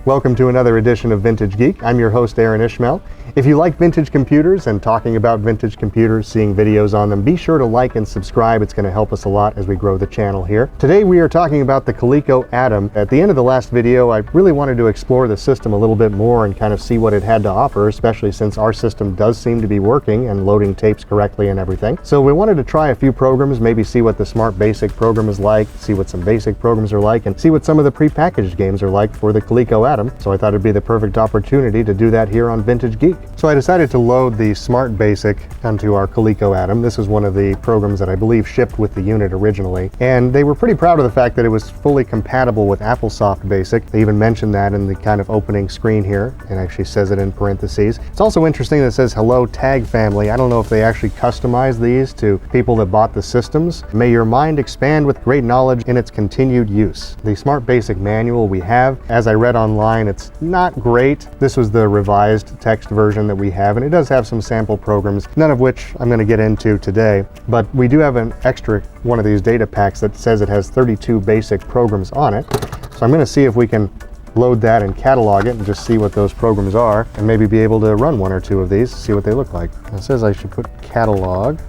Welcome to another edition of Vintage Geek. I'm your host, Aaron Ishmael. If you like vintage computers and talking about vintage computers, seeing videos on them, be sure to like and subscribe. It's going to help us a lot as we grow the channel here. Today we are talking about the Coleco Atom. At the end of the last video, I really wanted to explore the system a little bit more and kind of see what it had to offer, especially since our system does seem to be working and loading tapes correctly and everything. So we wanted to try a few programs, maybe see what the Smart Basic program is like, see what some basic programs are like, and see what some of the prepackaged games are like for the Coleco Atom. So I thought it'd be the perfect opportunity to do that here on Vintage Geek. So I decided to load the Smart Basic onto our Coleco Atom. This is one of the programs that I believe shipped with the unit originally. And they were pretty proud of the fact that it was fully compatible with AppleSoft Basic. They even mentioned that in the kind of opening screen here. It actually says it in parentheses. It's also interesting that it says, "Hello Tag Family." I don't know if they actually customized these to people that bought the systems. May your mind expand with great knowledge in its continued use. The Smart Basic manual we have, as I read online, it's not great. This was the revised text version that we have, and it does have some sample programs, none of which I'm going to get into today, but we do have an extra one of these data packs that says it has 32 basic programs on it. So I'm going to see if we can load that and catalog it and just see what those programs are, and maybe be able to run one or two of these, see what they look like. It says I should put catalog.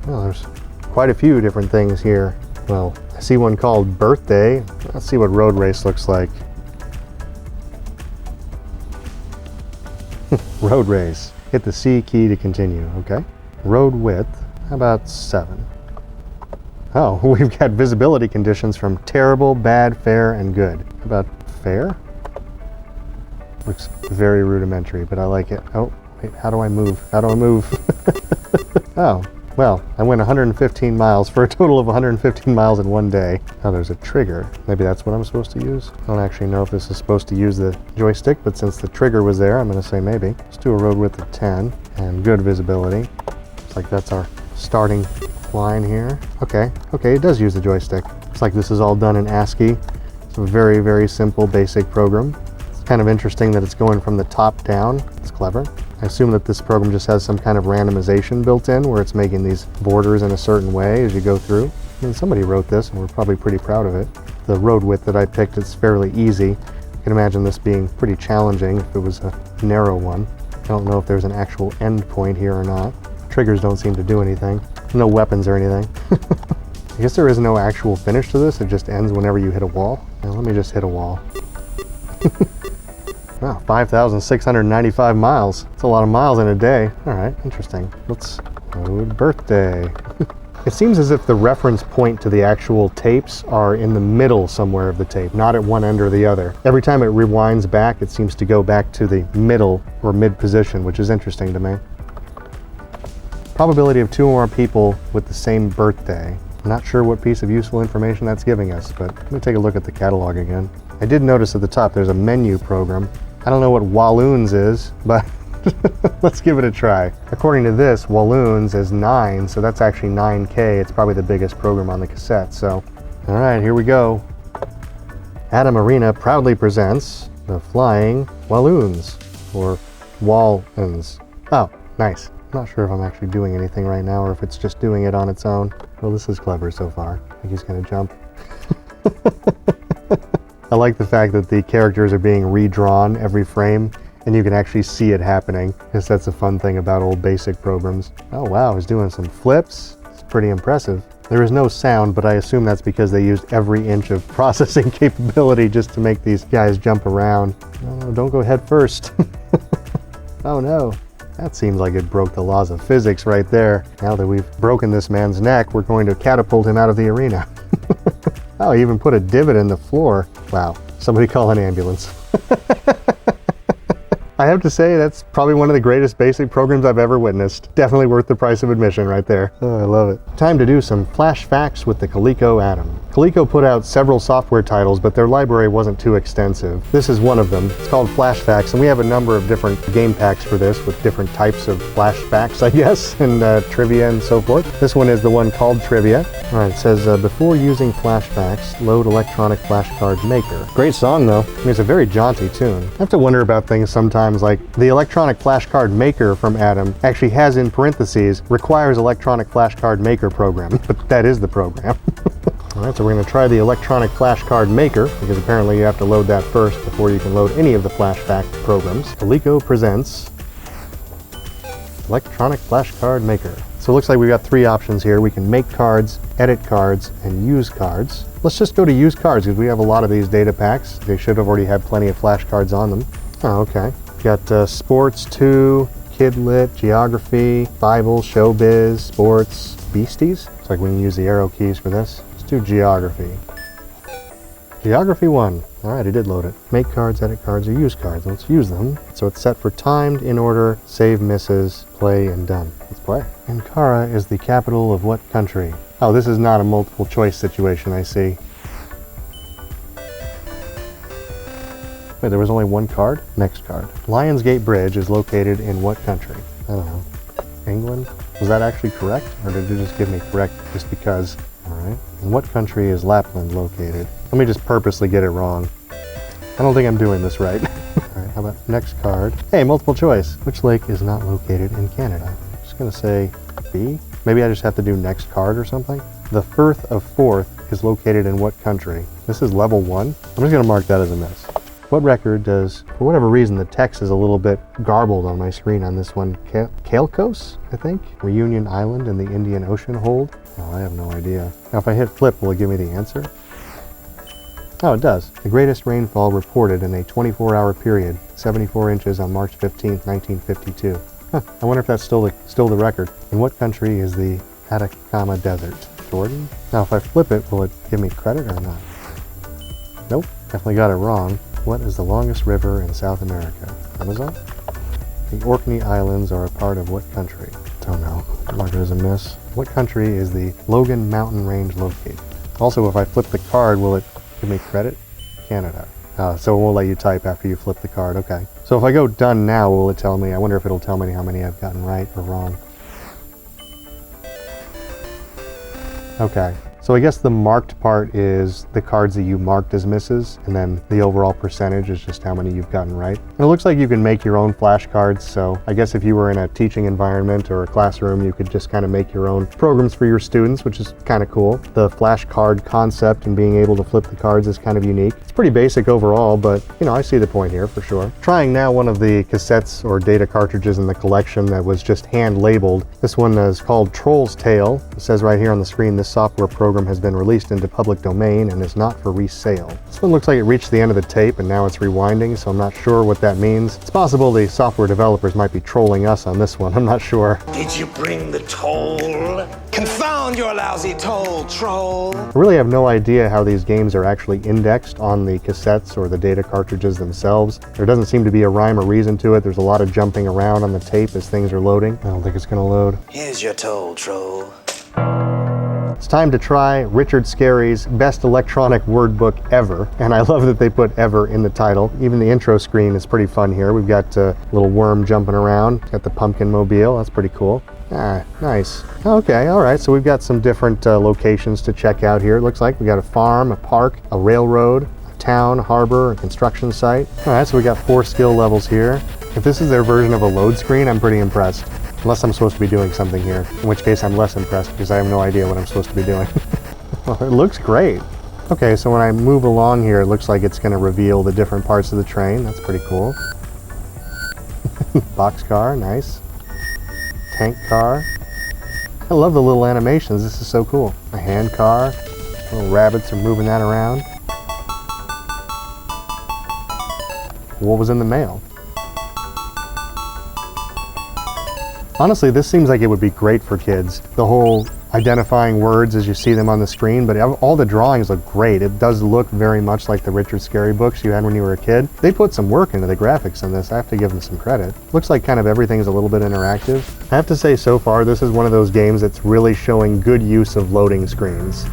Well, there's quite a few different things here. Well, I see one called Birthday. Let's see what Road Race looks like. Road Race. Hit the C key to continue. Okay. Road width. How about 7? Oh, we've got visibility conditions from terrible, bad, fair, and good. How about fair? Looks very rudimentary, but I like it. Oh, wait, how do I move? How do I move? Oh, well, I went 115 miles for a total of 115 miles in one day. Oh, there's a trigger. Maybe that's what I'm supposed to use. I don't actually know if this is supposed to use the joystick, but since the trigger was there, I'm going to say maybe. Let's do a road width of 10 and good visibility. Looks like that's our starting line here. Okay, it does use the joystick. Looks like this is all done in ASCII. It's a very, very simple basic program. It's kind of interesting that it's going from the top down. It's clever. I assume that this program just has some kind of randomization built in where it's making these borders in a certain way as you go through. I mean, somebody wrote this and we're probably pretty proud of it. The road width that I picked is fairly easy. I can imagine this being pretty challenging if it was a narrow one. I don't know if there's an actual end point here or not. Triggers don't seem to do anything. No weapons or anything. I guess there is no actual finish to this. It just ends whenever you hit a wall. Now let me just hit a wall. Wow, 5,695 miles. That's a lot of miles in a day. All right, interesting. Let's load Birthday. It seems as if the reference point to the actual tapes are in the middle somewhere of the tape, not at one end or the other. Every time it rewinds back, it seems to go back to the middle or mid position, which is interesting to me. Probability of 2 or more people with the same birthday. I'm not sure what piece of useful information that's giving us, but I'm gonna take a look at the catalog again. I did notice at the top there's a menu program. I don't know what Walloons is, but let's give it a try. According to this, Walloons is 9, so that's actually 9K. It's probably the biggest program on the cassette, so. All right, here we go. Atom Arena proudly presents the Flying Walloons, or Wall-uns. Oh, nice. I'm not sure if I'm actually doing anything right now or if it's just doing it on its own. Well, this is clever so far. I think he's gonna jump. I like the fact that the characters are being redrawn every frame and you can actually see it happening, because that's a fun thing about old basic programs. Oh wow, he's doing some flips. It's pretty impressive. There is no sound, but I assume that's because they used every inch of processing capability just to make these guys jump around. Oh, don't go head first. Oh no. That seems like it broke the laws of physics right there. Now that we've broken this man's neck, we're going to catapult him out of the arena. Oh, he even put a divot in the floor. Wow, somebody call an ambulance. I have to say, that's probably one of the greatest basic programs I've ever witnessed. Definitely worth the price of admission right there. Oh, I love it. Time to do some flash facts with the Coleco Atom. Coleco put out several software titles, but their library wasn't too extensive. This is one of them. It's called Flash Facts, and we have a number of different game packs for this with different types of flash facts, I guess, and trivia and so forth. This one is the one called Trivia. All right, it says, before using flash facts, load electronic flashcard maker. Great song, though. I mean, it's a very jaunty tune. I have to wonder about things sometimes, like the electronic flashcard maker from Atom actually has in parentheses, requires electronic flashcard maker program, but that is the program. All right, so we're going to try the electronic flashcard maker, because apparently you have to load that first before you can load any of the flashback programs. Coleco presents electronic flashcard maker. So it looks like we've got three options here. We can make cards, edit cards, and use cards. Let's just go to use cards, because we have a lot of these data packs. They should have already had plenty of flashcards on them. Oh, okay. Got sports 2, kid lit, geography, Bible, showbiz, sports, beasties. Looks like we can use the arrow keys for this. Let's do geography. Geography 1. All right, I did load it. Make cards, edit cards, or use cards. Let's use them. So it's set for timed, in order, save misses, play, and done. Let's play. Ankara is the capital of what country? Oh, this is not a multiple choice situation, I see. Wait, there was only one card? Next card. Lionsgate Bridge is located in what country? I don't know. England? Was that actually correct? Or did you just give me correct just because? All right. In what country is Lapland located? Let me just purposely get it wrong. I don't think I'm doing this right. All right, how about next card? Hey, multiple choice. Which lake is not located in Canada? I'm just gonna say B. Maybe I just have to do next card or something. The Firth of Forth is located in what country? This is level 1. I'm just gonna mark that as a miss. What record does, for whatever reason, the text is a little bit garbled on my screen on this one. Coleco, I think? Reunion Island in the Indian Ocean hold? Oh, I have no idea. Now if I hit flip, will it give me the answer? Oh, it does. The greatest rainfall reported in a 24-hour period, 74 inches on March 15th, 1952. Huh, I wonder if that's still the record. In what country is the Atacama Desert? Jordan? Now if I flip it, will it give me credit or not? Nope, definitely got it wrong. What is the longest river in South America? Amazon? The Orkney Islands are a part of what country? Don't know. Mark it as a miss. What country is the Logan Mountain Range located? Also, if I flip the card, will it give me credit? Canada. So it won't let you type after you flip the card. Okay. So if I go done now, will it tell me? I wonder if it'll tell me how many I've gotten right or wrong. Okay. So I guess the marked part is the cards that you marked as misses, and then the overall percentage is just how many you've gotten right. And it looks like you can make your own flashcards, so I guess if you were in a teaching environment or a classroom, you could just kind of make your own programs for your students, which is kind of cool. The flashcard concept and being able to flip the cards is kind of unique. It's pretty basic overall, but you know, I see the point here for sure. Trying now one of the cassettes or data cartridges in the collection that was just hand labeled. This one is called Troll's Tale. It says right here on the screen, this software program has been released into public domain and is not for resale. This one looks like it reached the end of the tape and now it's rewinding, so I'm not sure what that means. It's possible the software developers might be trolling us on this one. I'm not sure. Did you bring the toll? Confound your lousy toll, troll. I really have no idea how these games are actually indexed on the cassettes or the data cartridges themselves. There doesn't seem to be a rhyme or reason to it. There's a lot of jumping around on the tape as things are loading. I don't think it's gonna load. Here's your toll, troll. It's time to try Richard Scarry's best electronic word book ever. And I love that they put ever in the title. Even the intro screen is pretty fun here. We've got a little worm jumping around. Got the pumpkin mobile. That's pretty cool. Ah, nice. Okay, all right. So we've got some different locations to check out here. It looks like we got a farm, a park, a railroad, a town, harbor, a construction site. All right, so we got 4 skill levels here. If this is their version of a load screen, I'm pretty impressed. Unless I'm supposed to be doing something here, in which case I'm less impressed because I have no idea what I'm supposed to be doing. Well, it looks great. Okay, so when I move along here, it looks like it's going to reveal the different parts of the train. That's pretty cool. Boxcar, nice. Tank car. I love the little animations. This is so cool. A hand car. Little rabbits are moving that around. What was in the mail? Honestly, this seems like it would be great for kids. The whole identifying words as you see them on the screen, but all the drawings look great. It does look very much like the Richard Scarry books you had when you were a kid. They put some work into the graphics in this. I have to give them some credit. Looks like kind of everything's a little bit interactive. I have to say so far, this is one of those games that's really showing good use of loading screens.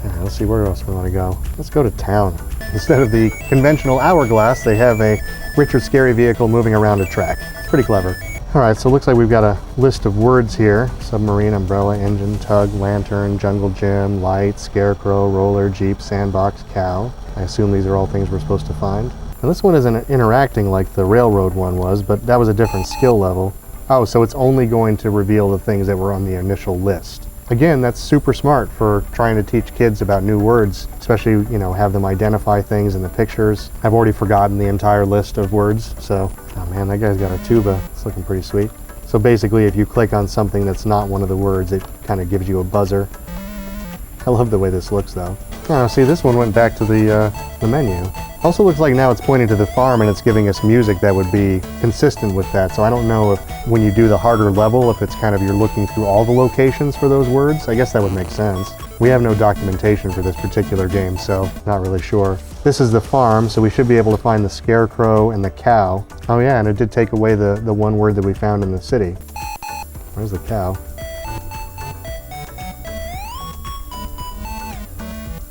Yeah, let's see where else we want to go. Let's go to town. Instead of the conventional hourglass, they have a Richard Scarry vehicle moving around a track. It's pretty clever. All right, so it looks like we've got a list of words here. Submarine, umbrella, engine, tug, lantern, jungle gym, light, scarecrow, roller, jeep, sandbox, cow. I assume these are all things we're supposed to find. And this one isn't interacting like the railroad one was, but that was a different skill level. Oh, so it's only going to reveal the things that were on the initial list. Again, that's super smart for trying to teach kids about new words, especially, you know, have them identify things in the pictures. I've already forgotten the entire list of words, so, oh man, that guy's got a tuba. It's looking pretty sweet. So basically, if you click on something that's not one of the words, it kind of gives you a buzzer. I love the way this looks, though. Oh, see, this one went back to the menu. Also looks like now it's pointing to the farm and it's giving us music that would be consistent with that. So I don't know if when you do the harder level, if it's kind of you're looking through all the locations for those words. I guess that would make sense. We have no documentation for this particular game, so not really sure. This is the farm, so we should be able to find the scarecrow and the cow. Oh yeah, and it did take away the one word that we found in the city. Where's the cow?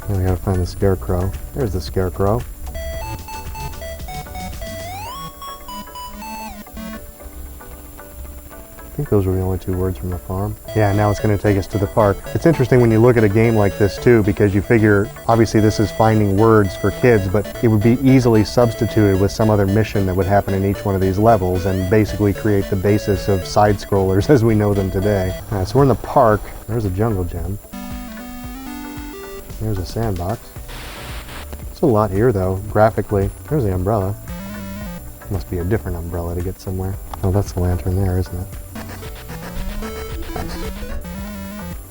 Now we gotta find the scarecrow. There's the scarecrow. I think those were the only two words from the farm. Yeah, now it's going to take us to the park. It's interesting when you look at a game like this too, because you figure, obviously this is finding words for kids, but it would be easily substituted with some other mission that would happen in each one of these levels and basically create the basis of side-scrollers as we know them today. All right, so we're in the park. There's a jungle gym. There's a sandbox. It's a lot here though, graphically. There's the umbrella. Must be a different umbrella to get somewhere. Oh, that's the lantern there, isn't it?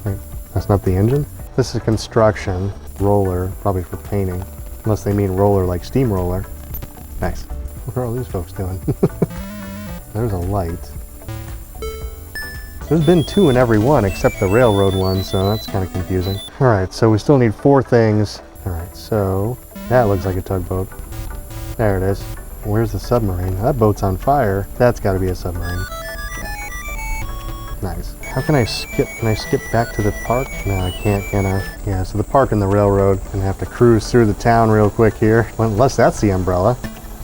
Wait, that's not the engine? This is construction, roller, probably for painting. Unless they mean roller like steamroller. Nice. What are all these folks doing? There's a light. There's been two in every one except the railroad one, so that's kind of confusing. All right, so we still need 4 things. All right, so that looks like a tugboat. There it is. Where's the submarine? That boat's on fire. That's got to be a submarine. Nice. How can I skip? Can I skip back to the park? No, I can't, can I? Yeah, so the park and the railroad. Gonna have to cruise through the town real quick here. Well, unless that's the umbrella.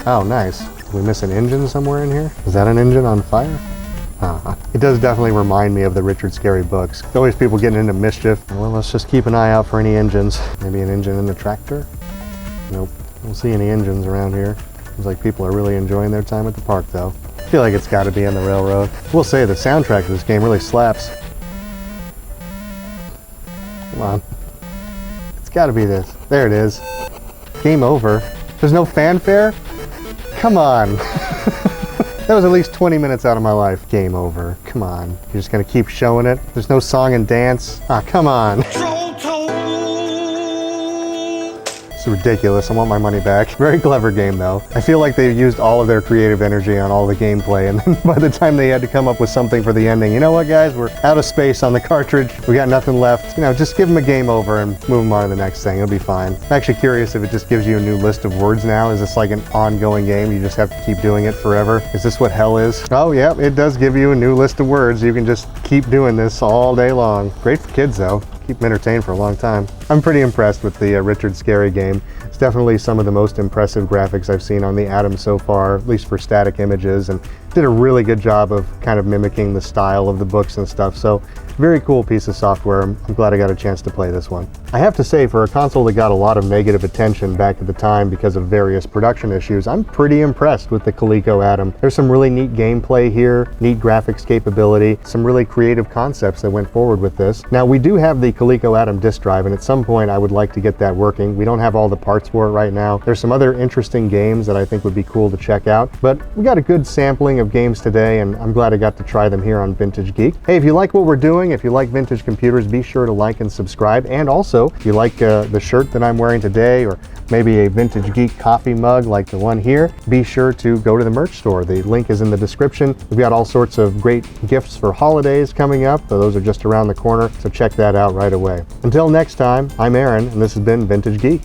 Oh, nice. Did we miss an engine somewhere in here? Is that an engine on fire? It does definitely remind me of the Richard Scarry books. Always people getting into mischief. Well, let's just keep an eye out for any engines. Maybe an engine in the tractor? Nope. Don't see any engines around here. Seems like people are really enjoying their time at the park, though. I feel like it's got to be on the railroad. We'll say the soundtrack of this game really slaps. Come on. It's got to be this. There it is. Game over. There's no fanfare? Come on. That was at least 20 minutes out of my life. Game over. Come on. You're just going to keep showing it? There's no song and dance? Ah, come on. It's ridiculous. I want my money back. Very clever game, though. I feel like they used all of their creative energy on all the gameplay, and then by the time they had to come up with something for the ending, you know what, guys? We're out of space on the cartridge. We got nothing left. You know, just give them a game over and move them on to the next thing. It'll be fine. I'm actually curious if it just gives you a new list of words now. Is this like an ongoing game? You just have to keep doing it forever? Is this what hell is? Oh, yeah, it does give you a new list of words. You can just keep doing this all day long. Great for kids, though. Keep them entertained for a long time. I'm pretty impressed with the Richard Scarry game. It's definitely some of the most impressive graphics I've seen on the Atom so far, at least for static images, and did a really good job of kind of mimicking the style of the books and stuff. So very cool piece of software. I'm glad I got a chance to play this one. I have to say, for a console that got a lot of negative attention back at the time because of various production issues, I'm pretty impressed with the Coleco Atom. There's some really neat gameplay here, neat graphics capability, some really creative concepts that went forward with this. Now, we do have the Coleco Atom disk drive, and at some point I would like to get that working. We don't have all the parts for it right now. There's some other interesting games that I think would be cool to check out, but we got a good sampling of games today, and I'm glad I got to try them here on Vintage Geek. Hey, if you like what we're doing, if you like vintage computers, be sure to like and subscribe. And also, if you like the shirt that I'm wearing today, or maybe a Vintage Geek coffee mug like the one here, be sure to go to the merch store. The link is in the description. We've got all sorts of great gifts for holidays coming up. Those are just around the corner, so check that out right away. Until next time, I'm Aaron, and this has been Vintage Geek.